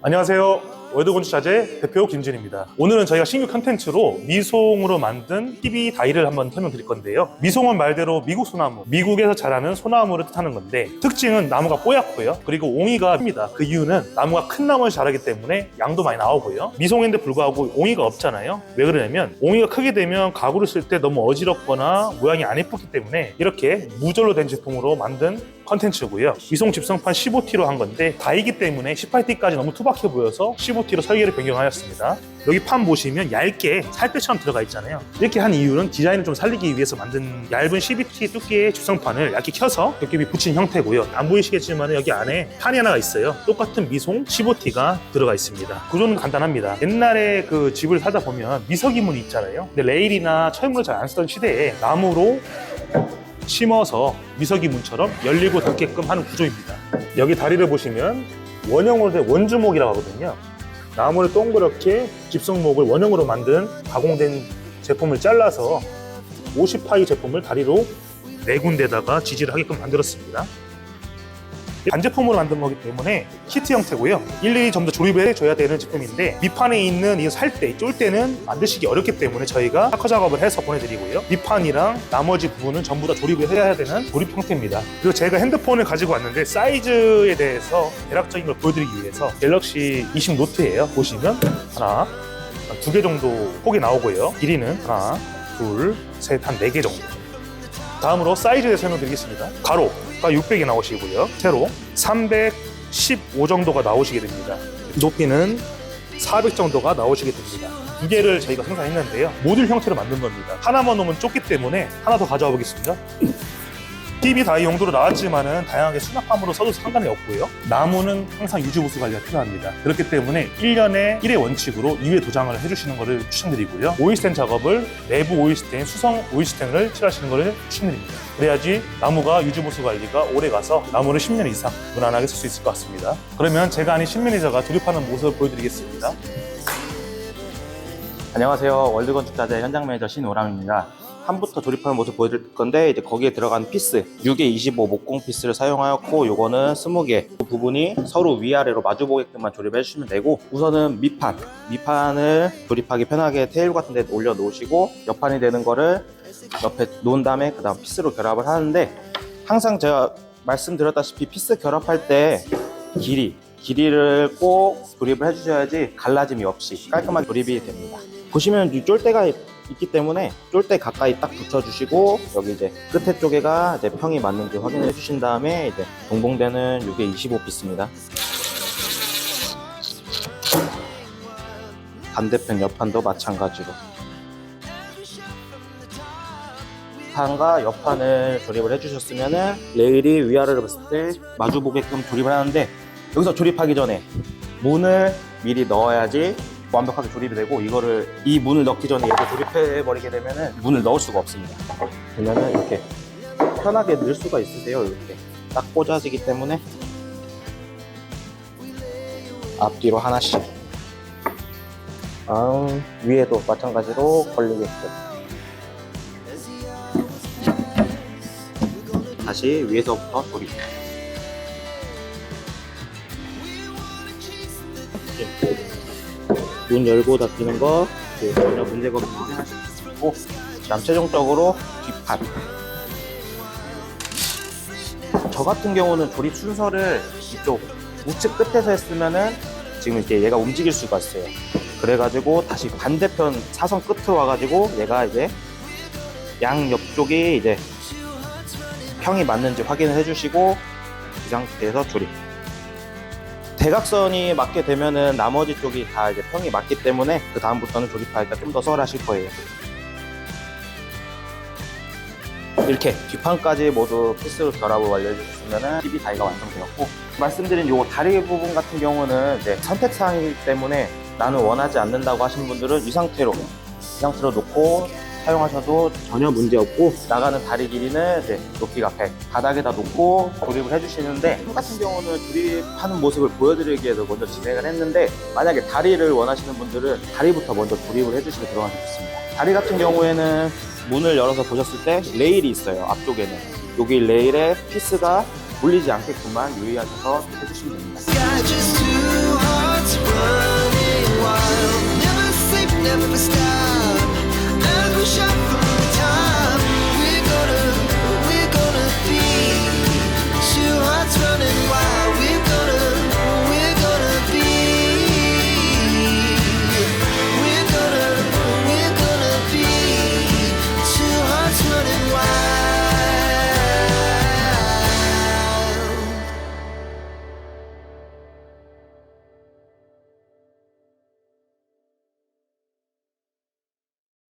안녕하세요. 월드건축자재 대표 김준입니다. 오늘은 저희가 신규 컨텐츠로 미송으로 만든 TV 다이를 한번 설명드릴 건데요. 미송은 말대로 미국 소나무, 미국에서 자라는 소나무를 뜻하는 건데 특징은 나무가 뽀얗고요. 그리고 옹이가 큽니다. 그 이유는 나무가 큰 나무를 자라기 때문에 양도 많이 나오고요. 미송인데 불구하고 옹이가 없잖아요. 왜 그러냐면 옹이가 크게 되면 가구를 쓸 때 너무 어지럽거나 모양이 안 예쁘기 때문에 이렇게 무절로 된 제품으로 만든 컨텐츠고요. 미송 집성판 15T로 한 건데 다이기 때문에 18T까지 너무 투박해 보여서 15T로 설계를 변경하였습니다. 여기 판 보시면 얇게 살대처럼 들어가 있잖아요. 이렇게 한 이유는 디자인을 좀 살리기 위해서 만든 얇은 12T 두께의 집성판을 얇게 켜서 겹겹이 붙인 형태고요. 안 보이시겠지만 여기 안에 판이 하나가 있어요. 똑같은 미송 15T가 들어가 있습니다. 구조는 간단합니다. 옛날에 그 집을 사다 보면 미석이문이 있잖아요. 근데 레일이나 철문을 잘 안 쓰던 시대에 나무로 심어서 미석이문처럼 열리고 닫게끔 하는 구조입니다. 여기 다리를 보시면 원형으로 된 원주목이라고 하거든요. 나무를 동그랗게 집성목을 원형으로 만든 가공된 제품을 잘라서 50파이 제품을 다리로 4군데다가 지지를 하게끔 만들었습니다. 반제품으로 만든 거기 때문에 키트 형태고요. 일일이 좀 더 조립을 해줘야 되는 제품인데 밑판에 있는 이 살대, 쫄대는 만드시기 어렵기 때문에 저희가 타커 작업을 해서 보내드리고요. 밑판이랑 나머지 부분은 전부 다 조립을 해야 되는 조립 형태입니다. 그리고 제가 핸드폰을 가지고 왔는데 사이즈에 대해서 대략적인 걸 보여드리기 위해서 갤럭시 20 노트예요. 보시면 하나, 2개 정도 폭이 나오고요. 길이는 하나, 둘, 셋, 한 4개 정도. 다음으로 사이즈에 대해서 설명드리겠습니다. 가로가 600이 나오시고요. 세로 315 정도가 나오시게 됩니다. 높이는 400 정도가 나오시게 됩니다. 2개를 저희가 생산했는데요. 모듈 형태로 만든 겁니다. 하나만 놓으면 좁기 때문에 하나 더 가져와 보겠습니다. TV 다이 용도로 나왔지만은 다양하게 수납함으로 써도 상관이 없고요. 나무는 항상 유지보수 관리가 필요합니다. 그렇기 때문에 1년에 1회 원칙으로 2회 도장을 해주시는 것을 추천드리고요. 오일스텐 작업을 내부 오일스텐, 수성 오일스텐을 칠하시는 것을 추천드립니다. 그래야지 나무가 유지보수 관리가 오래 가서 나무를 10년 이상 무난하게 쓸 수 있을 것 같습니다. 그러면 제가 아닌 신매니저가 조립하는 모습을 보여드리겠습니다. 안녕하세요. 월드건축자재 현장 매니저 신오람입니다. 판부터 조립하는 모습 보여드릴 건데 이제 거기에 들어간 피스 6에 25 목공 피스를 사용하였고 요거는 20개 그 부분이 서로 위아래로 마주보게끔만 조립해 주시면 되고 우선은 밑판을 조립하기 편하게 테이블 같은 데 올려 놓으시고 옆판이 되는 거를 옆에 놓은 다음에 그 다음 피스로 결합을 하는데 항상 제가 말씀드렸다시피 피스 결합할 때 길이를 꼭 조립을 해주셔야지 갈라짐이 없이 깔끔하게 조립이 됩니다. 보시면 이 쫄대가 있기 때문에 쫄대 가까이 딱 붙여주시고 여기 이제 끝에 쪽에가 이제 평이 맞는지 확인해 주신 다음에 이제 동봉대는 6에 25 피스입니다. 반대편 옆판도 마찬가지로 판과 옆판을 조립을 해주셨으면은 레일이 위아래로 봤을 때 마주보게끔 조립을 하는데 여기서 조립하기 전에 문을 미리 넣어야지 완벽하게 조립이 되고 이 문을 넣기 전에 얘를 조립해 버리게 되면은 문을 넣을 수가 없습니다. 그러면은 이렇게 편하게 넣을 수가 있으세요. 이렇게 딱 꽂아지기 때문에 앞뒤로 하나씩 위에도 마찬가지로 걸리게끔 다시 위에서부터 조립. 문 열고 닫히는 거 전혀 문제가 없는 거 확인하실 수 있고 그다음 최종적으로 뒷판 저 같은 경우는 조립 순서를 이쪽 우측 끝에서 했으면은 지금 이렇게 얘가 움직일 수가 있어요. 그래가지고 다시 반대편 사선 끝으로 와가지고 얘가 이제 양 옆쪽이 이제 평이 맞는지 확인을 해주시고 이 상태에서 조립. 대각선이 맞게 되면은 나머지 쪽이 다 이제 평이 맞기 때문에 그 다음부터는 조립하기가 좀 더 수월하실 거예요. 이렇게 뒷판까지 모두 피스로 결합을 완료해주셨으면은 TV 다이가 완성되었고 말씀드린 요 다리 부분 같은 경우는 이제 선택사항이기 때문에 나는 원하지 않는다고 하신 분들은 이 상태로 놓고 사용하셔도 전혀 문제 없고 나가는 다리 길이는 이제 높이가 100 바닥에다 놓고 조립을 해주시는데 저 같은 경우는 조립하는 모습을 보여드리기 위해서 먼저 진행을 했는데 만약에 다리를 원하시는 분들은 다리부터 먼저 조립을 해주시면 들어가서 좋습니다. 다리 같은 경우에는 문을 열어서 보셨을 때 레일이 있어요. 앞쪽에는 여기 레일에 피스가 물리지 않게끔만 유의하셔서 해주시면 됩니다.